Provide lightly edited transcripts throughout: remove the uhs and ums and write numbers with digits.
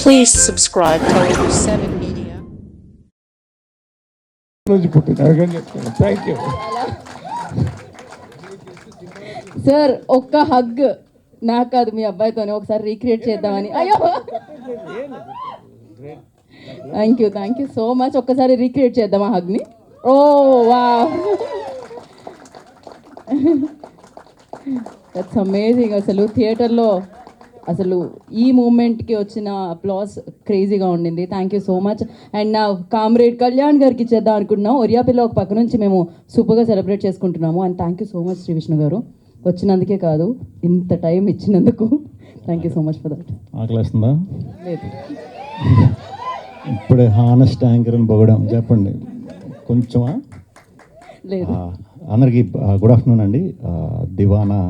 Please subscribe to Over 7 Media. Thank you sir. ఒక్క hug నాకు కాదు మీ అబ్బాయితోనే ఒకసారి రీక్రియేట్ చేద్దామని. అయ్యో థ్యాంక్ యూ సో మచ్. ఒక్కసారి రీక్రియేట్ చేద్దామా హగ్ని? ఓ వా, దట్స్ అమేజింగ్. అసలు థియేటర్లో అసలు ఈ మూమెంట్కి వచ్చిన అప్లాస్ క్రేజీగా ఉండింది. Thank you so much. And నా కామ్రేడ్ కళ్యాణ్ గారికి ఇచ్చేద్దాం అనుకుంటున్నాం. ఒరియాపిల్ల ఒక పక్క నుంచి మేము సూపర్గా సెలబ్రేట్ చేసుకుంటున్నాము. And thank you so much Shri Vishnu garu, వచ్చినందుకే కాదు ఇంత టైం ఇచ్చినందుకు. Thank you so much for that. ఆకలిస్తుందా? లేదు, ఇప్పుడే హానెస్ట్ యాంకర్ అని పొగడం చెప్పండి కొంచెమా? లేదు. అందరికీ గుడ్ ఆఫ్టర్నూన్ అండి. దివానా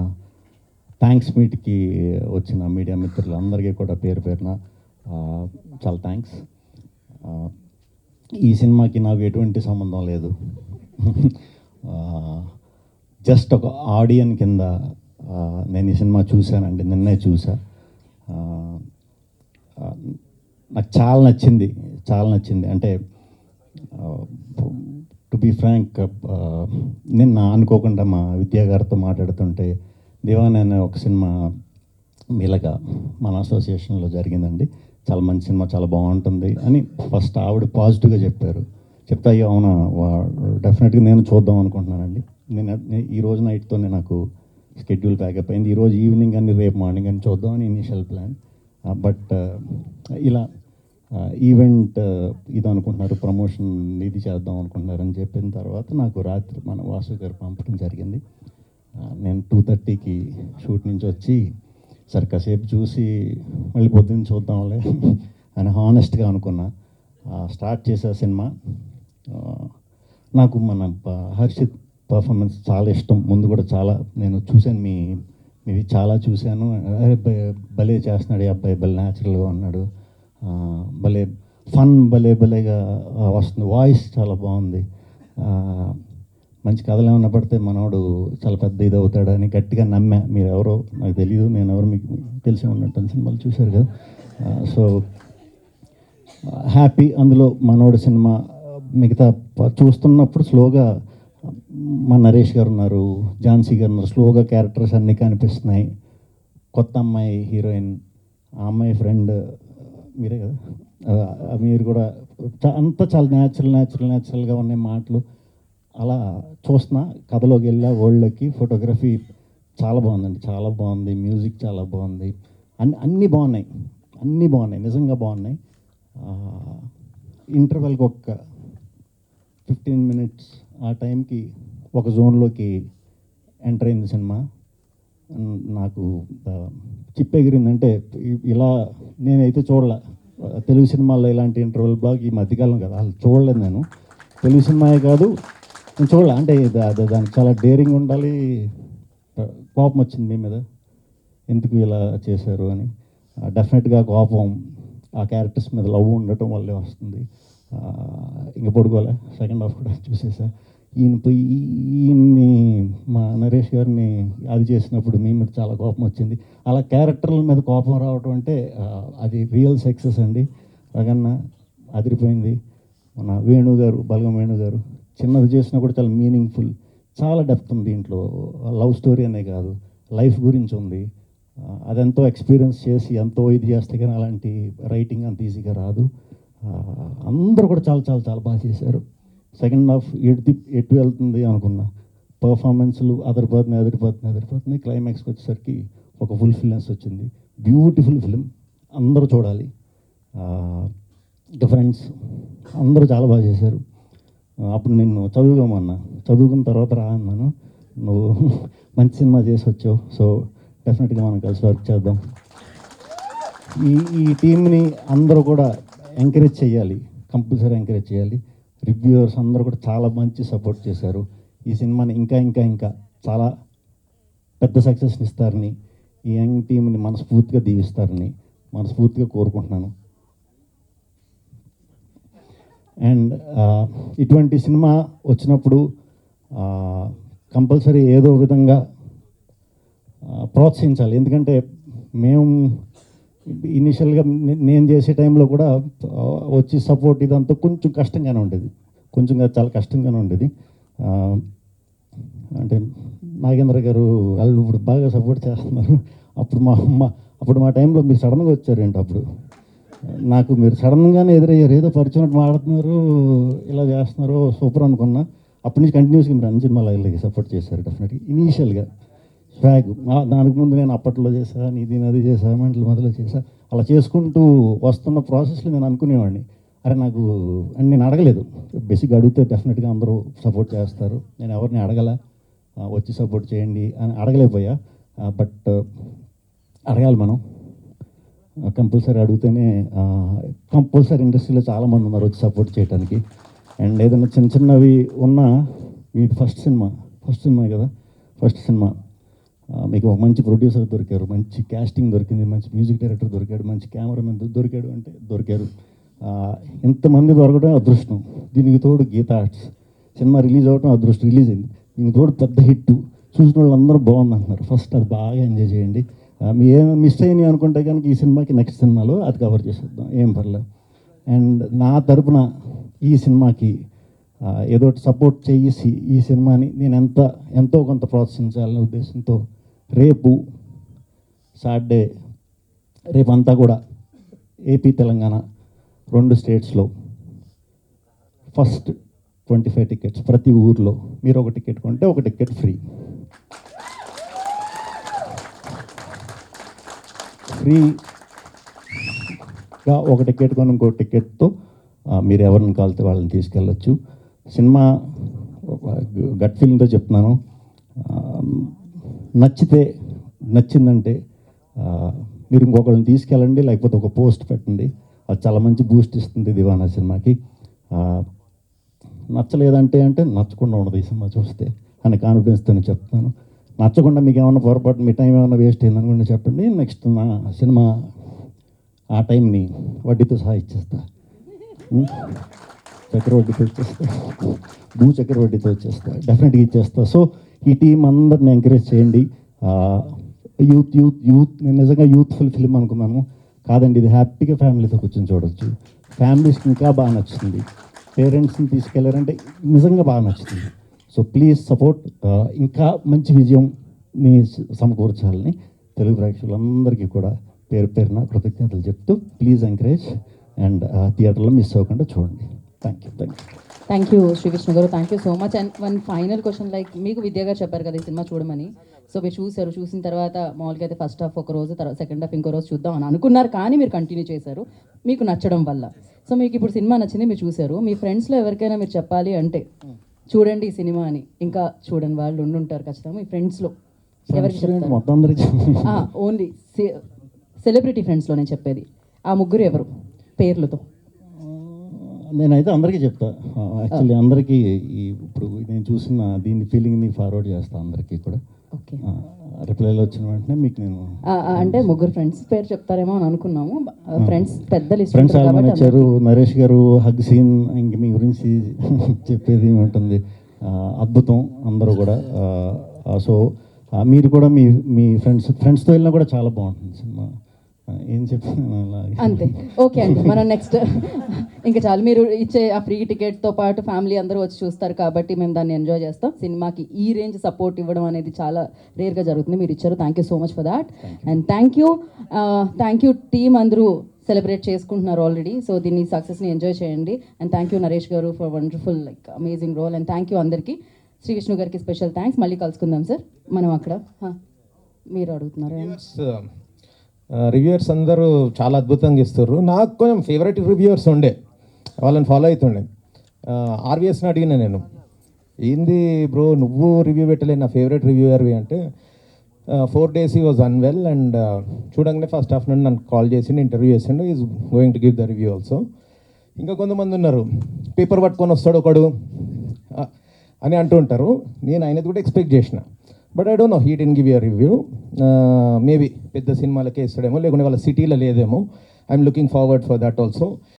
థ్యాంక్స్ మీట్కి వచ్చిన మీడియా మిత్రులందరికీ కూడా పేరు పేరున చాలా థ్యాంక్స్. ఈ సినిమాకి నాకు ఎటువంటి సంబంధం లేదు. జస్ట్ ఒక ఆడియన్ కింద నేను ఈ సినిమా చూశానండి, నిన్నే చూసా. నాకు చాలా నచ్చింది. అంటే టు బీ ఫ్రాంక్, నిన్న అనుకోకుండా మా విద్యా గారితో మాట్లాడుతుంటే దివాన్ అనే ఒక సినిమా మీలగా మన అసోసియేషన్లో జరిగిందండి, చాలా మంచి సినిమా, చాలా బాగుంటుంది అని ఫస్ట్ ఆవిడ పాజిటివ్గా చెప్పారు. చెప్తా అయ్యో అవునా, డెఫినెట్గా నేను చూద్దాం అనుకుంటున్నానండి. నేను ఈరోజు నైట్తోనే నాకు షెడ్యూల్ ప్యాకప్ అయింది. ఈరోజు ఈవినింగ్ అని రేపు మార్నింగ్ అని చూద్దామని ఇనిషియల్ ప్లాన్. బట్ ఇలా ఈవెంట్ ఇది అనుకుంటున్నారు, ప్రమోషన్ ఇది చేద్దాం అనుకుంటున్నారు అని చెప్పిన తర్వాత నాకు రాత్రి మన వాసు గారు పంపడం జరిగింది. నేను 2:30కి షూట్ నుంచి వచ్చి సరే కాసేపు చూసి మళ్ళీ పొద్దున్న చూద్దాంలే అని హానెస్ట్గా అనుకున్నా. స్టార్ట్ చేసే సినిమా నాకు మన హర్షిత్ పర్ఫార్మెన్స్ చాలా ఇష్టం. ముందు కూడా చాలా నేను చూశాను, మీవి చాలా చూశాను. అరే భలే చేస్తున్నాడు ఈ అబ్బాయి, భలే న్యాచురల్గా ఉన్నాడు, భలే ఫన్ భలేగా వస్తుంది, వాయిస్ చాలా బాగుంది, మంచి కథలు ఏమన్నా పడితే మనోడు చాలా పెద్ద ఇది అవుతాడని గట్టిగా నమ్మా. మీరు ఎవరో నాకు తెలియదు, నేను ఎవరు మీకు తెలిసే ఉన్నట్టు సినిమాలు చూశారు కదా. So happy. అందులో మనోడు సినిమా మిగతా చూస్తున్నప్పుడు స్లోగా మా నరేష్ గారు ఉన్నారు, ఝాన్సీ గారు ఉన్నారు, స్లోగా క్యారెక్టర్స్ అన్నీ కనిపిస్తున్నాయి. కొత్త అమ్మాయి హీరోయిన్, ఆ అమ్మాయి ఫ్రెండ్ మీరే కదా, మీరు కూడా అంతా చాలా న్యాచురల్గా ఉన్నాయి మాటలు. అలా చూస్తున్నా, కథలోకి వెళ్ళా, వరల్డ్లోకి. ఫోటోగ్రఫీ చాలా బాగుందండి, చాలా బాగుంది, మ్యూజిక్ చాలా బాగుంది, అన్నీ బాగున్నాయి, నిజంగా బాగున్నాయి. ఇంటర్వెల్కి ఒక 15 minutes ఆ టైంకి ఒక జోన్లోకి ఎంటర్ అయింది సినిమా. నాకు చిప్పెగిరిందంటే ఇలా నేనైతే చూడలే తెలుగు సినిమాల్లో ఇలాంటి ఇంటర్వెల్ బ్లాక్ ఈ మధ్యకాలం కదా, అసలు చూడలేదు నేను. తెలుగు సినిమాయే కాదు నేను చూడలే. అంటే దానికి చాలా డేరింగ్ ఉండాలి. కోపం వచ్చింది మీ మీద, ఎందుకు ఇలా చేశారు అని. డెఫినెట్గా కోపం ఆ క్యారెక్టర్స్ మీద లవ్ ఉండటం వల్లే వస్తుంది. ఇంకా పడుకోలే, సెకండ్ హాఫ్ కూడా చూసేసా. ఈయన్ని మా నరేష్ గారిని అది చేసినప్పుడు మీ మీద చాలా కోపం వచ్చింది. అలా క్యారెక్టర్ల మీద కోపం రావటం అంటే అది రియల్ సక్సెస్ అండి. రగన్న అదిరిపోయింది. మన వేణుగారు, బలగం వేణుగారు చిన్నది చేసినా కూడా చాలా మీనింగ్ఫుల్, చాలా డెప్త్ ఉంది దీంట్లో. లవ్ స్టోరీ అనే కాదు, లైఫ్ గురించి ఉంది. అదెంతో ఎక్స్పీరియన్స్ చేసి ఎంతో ఇది చేస్తే కానీ అలాంటి రైటింగ్ అంత ఈజీగా రాదు. అందరూ కూడా చాలా బాగా చేశారు. సెకండ్ హాఫ్ ఎటు వెళ్తుంది అనుకున్నా, పర్ఫార్మెన్స్లు అదిరిపోతున్నాయి. క్లైమాక్స్కి వచ్చేసరికి ఒక ఫుల్ఫిల్నెస్ వచ్చింది. బ్యూటిఫుల్ ఫిలిం, అందరూ చూడాలి. ఇంకా ఫ్రెండ్స్ అందరూ చాలా బాగా చేశారు. అప్పుడు నిన్ను చదువుకోమన్నా, చదువుకున్న తర్వాత రా అన్నాను, నువ్వు మంచి సినిమా చేసి వచ్చావు. సో డెఫినెట్గా మనం కలిసి వర్క్ చేద్దాం. ఈ టీంని అందరూ కూడా ఎంకరేజ్ చేయాలి, కంపల్సరీ ఎంకరేజ్ చేయాలి. రివ్యూవర్స్ అందరూ కూడా చాలా మంచి సపోర్ట్ చేశారు. ఈ సినిమాని ఇంకా చాలా పెద్ద సక్సెస్ని ఇస్తారని, ఈ యంగ్ టీంని మనస్ఫూర్తిగా దీవిస్తారని మనస్ఫూర్తిగా కోరుకుంటున్నాను. అండ్ ఇటువంటి సినిమా వచ్చినప్పుడు కంపల్సరీ ఏదో విధంగా ప్రోత్సహించాలి. ఎందుకంటే మేము ఇనిషియల్గా నేను చేసే టైంలో కూడా వచ్చి సపోర్ట్ ఇదంతా కొంచెం కష్టంగానే ఉండేది, చాలా కష్టంగానే ఉండేది. అంటే నాగేంద్ర గారు వాళ్ళు ఇప్పుడు బాగా సపోర్ట్ చేస్తున్నారు. అప్పుడు మా టైంలో మీరు సడన్గా వచ్చారేంటి, అప్పుడు నాకు మీరు సడన్గానే ఎదురయ్యారు, ఏదో పరిచయం మాడుతున్నారు, ఇలా చేస్తున్నారు, సూపర్ అనుకున్నా. అప్పటి నుంచి కంటిన్యూస్గా మీరు అన్ని సినిమాలు అలాగే సపోర్ట్ చేశారు డెఫినెట్గా. ఇనీషియల్గా స్వాగ్ దానికి ముందు నేను అప్పట్లో చేశా, నీది నది చేశా, మెంటల్ మొదలు చేశా, అలా చేసుకుంటూ వస్తున్న ప్రాసెస్లో నేను అనుకునేవాడిని, అరే నాకు అని నేను అడగలేదు. బేసిక్గా అడిగితే డెఫినెట్గా అందరూ సపోర్ట్ చేస్తారు, నేను ఎవరిని అడగల, వచ్చి సపోర్ట్ చేయండి అని అడగలేకపోయా. బట్ అడగాలి మనం, కంపల్సరీ అడిగితేనే. కంపల్సరీ ఇండస్ట్రీలో చాలామంది ఉన్నారు వచ్చి సపోర్ట్ చేయడానికి. అండ్ ఏదైనా చిన్నవి ఉన్నా, మీది ఫస్ట్ సినిమా కదా, ఫస్ట్ సినిమా మీకు ఒక మంచి ప్రొడ్యూసర్ దొరికారు, మంచి క్యాస్టింగ్ దొరికింది, మంచి మ్యూజిక్ డైరెక్టర్ దొరికాడు, మంచి కెమెరామెన్ దొరికారు. ఇంతమంది దొరకడం అదృష్టం. దీనికి తోడు గీతా ఆర్ట్స్ సినిమా రిలీజ్ అవ్వడం అదృష్టం, రిలీజ్ అయింది. దీనికి తోడు పెద్ద హిట్, చూసిన వాళ్ళందరూ బాగుంది అంటున్నారు. ఫస్ట్ అది బాగా ఎంజాయ్ చేయండి. మీ ఏమైనా మిస్ అయినాయి అనుకుంటే కనుక ఈ సినిమాకి నెక్స్ట్ సినిమాలో అది కవర్ చేసేద్దాం, ఏం పర్లేదు. అండ్ నా తరపున ఈ సినిమాకి ఏదో సపోర్ట్ చేసి ఈ సినిమాని నేను ఎంతో కొంత ప్రోత్సహించాలనే ఉద్దేశంతో రేపు సాటర్డే, రేపంతా కూడా ఏపీ తెలంగాణ 2 స్టేట్స్లో ఫస్ట్ 25 టికెట్స్ ప్రతి ఊర్లో. మీరు ఒక టికెట్ కొంటే ఒక టికెట్ ఫ్రీగా ఒక టికెట్ కొని ఇంకో టికెట్తో మీరు ఎవరిని కాలితే వాళ్ళని తీసుకెళ్ళచ్చు. సినిమా గట్ ఫీలింగ్తో చెప్తున్నాను, నచ్చిందంటే మీరు ఇంకొకరిని తీసుకెళ్ళండి, లేకపోతే ఒక పోస్ట్ పెట్టండి, అది చాలా మంచి బూస్ట్ ఇస్తుంది దివానా సినిమాకి. నచ్చలేదంటే నచ్చకుండా ఉండదు ఈ సినిమా చూస్తే అని కాన్ఫిడెన్స్తోనే చెప్తున్నాను. నచ్చకుండా మీకు ఏమైనా పొరపాటు, మీ టైం ఏమైనా వేస్ట్ అయింది అనుకుంటే చెప్పండి, నెక్స్ట్ నా సినిమా ఆ టైంని వడ్డీతో సహా ఇచ్చేస్తా, చక్రవడ్డీతో ఇచ్చేస్తా, చక్రవడ్డీతో ఇచ్చేస్తా, డెఫినెట్గా ఇచ్చేస్తా. సో ఈ టీం అందరిని ఎంకరేజ్ చేయండి. యూత్ నేను నిజంగా యూత్ఫుల్ ఫిలిం అనుకున్నాను, కాదండి ఇది హ్యాపీగా ఫ్యామిలీతో కూర్చొని చూడొచ్చు. ఫ్యామిలీస్కి ఇంకా బాగా నచ్చుతుంది, పేరెంట్స్ని తీసుకెళ్లారంటే నిజంగా బాగా నచ్చుతుంది. So please support. ఇంకా మంచి విజయంని సమకూర్చాలని తెలుగు ప్రేక్షకులందరికీ కూడా పేరు పేరున కృతజ్ఞతలు చెప్తూ ప్లీజ్ ఎంకరేజ్ అండ్ థియేటర్లో మిస్ అవ్వకుండా చూడండి. Thank you. Thank you Shri Vishnu garu, thank you so much. And one final question, like మీకు విద్య గారు చెప్పారు కదా ఈ సినిమా చూడమని, సో మీరు చూసిన తర్వాత మామూలుగా అయితే ఫస్ట్ హాఫ్ ఒక రోజు, తర్వాత సెకండ్ హాఫ్ ఇంకో రోజు చూద్దాం అని అనుకున్నారు, కానీ మీరు కంటిన్యూ చేశారు మీకు నచ్చడం వల్ల. సో మీకు ఇప్పుడు సినిమా నచ్చింది, మీరు చూశారు, మీ ఫ్రెండ్స్లో ఎవరికైనా మీరు చెప్పాలి అంటే చూడండి ఈ సినిమా అని, ఇంకా చూడండి వాళ్ళు ఉండుంటారు ఖచ్చితంగా, మీ ఫ్రెండ్స్లో ఎవరికి చెప్తారు? ఓన్లీ సెలబ్రిటీ ఫ్రెండ్స్లో నేను చెప్పేది, ఆ ముగ్గురు ఎవరు పేర్లతో? నేనైతే అందరికీ చెప్తా, యాక్చువల్లీ అందరికీ ఇప్పుడు నేను చూసిన దీని ఫీలింగ్ని ఫార్వర్డ్ చేస్తాను అందరికీ కూడా. ఓకే, రిప్లైలో వచ్చిన వెంటనే మీకు నేను అంటే ముగ్గురు ఫ్రెండ్స్ పేరు చెప్తారేమో అని అనుకున్నాము. ఫ్రెండ్స్ పెద్ద లిస్ట్ ఫ్రెండ్స్ చాలా వచ్చారు. నరేష్ గారు హగ్ సీన్, ఇంక మీ గురించి చెప్పేది ఉంటుంది, అద్భుతం అందరూ కూడా. సో మీరు కూడా మీ ఫ్రెండ్స్తో వెళ్ళినా కూడా చాలా బాగుంటుంది సినిమా. ఏం చెప్పాను అంతే. ఓకే అండి, మనం నెక్స్ట్ ఇంకా చాలు, మీరు ఇచ్చే ఆ ఫ్రీ టికెట్తో పాటు ఫ్యామిలీ అందరూ వచ్చి చూస్తారు కాబట్టి మేము దాన్ని ఎంజాయ్ చేస్తాం. సినిమాకి ఈ రేంజ్ సపోర్ట్ ఇవ్వడం అనేది చాలా రేర్గా జరుగుతుంది, మీరు ఇచ్చారు. Thank you so much for that. And thank you team అందరూ సెలబ్రేట్ చేసుకుంటున్నారు ఆల్రెడీ, సో దీన్ని సక్సెస్ని ఎంజాయ్ చేయండి. And thank you Naresh garu for wonderful amazing role. And thank you అందరికీ. శ్రీ విష్ణు గారికి స్పెషల్ థ్యాంక్స్. మళ్ళీ కలుసుకుందాం సార్ మనం అక్కడ. మీరు అడుగుతున్నారు రివ్యూవర్స్ అందరూ చాలా అద్భుతంగా ఇస్తారు. నాకు కొంచెం ఫేవరెట్ రివ్యూవర్స్ ఉండే, వాళ్ళని ఫాలో అవుతుండే. ఆర్వీఎస్ని అడిగిన నేను, ఏంది బ్రో నువ్వు రివ్యూ పెట్టలే, నా ఫేవరెట్ రివ్యూవర్వి అంటే 4 days he was unwell and చూడంగానే ఫస్ట్ హాఫ్ నుండి నన్ను కాల్ చేసిండు, ఇంటర్వ్యూ చేసిండు, is going to give the review also. ఇంకా కొంతమంది ఉన్నారు పేపర్ పట్టుకొని వస్తాడు ఒకడు అని అంటూ ఉంటారు. నేను ఆయనది కూడా ఎక్స్పెక్ట్ చేసిన, but I don't know, he didn't give you review. Maybe పెద్ద సినిమాలకే ఇస్తాడేమో, లేకుంటే వాళ్ళ సిటీలో లేదేమో. I'm looking forward for that also.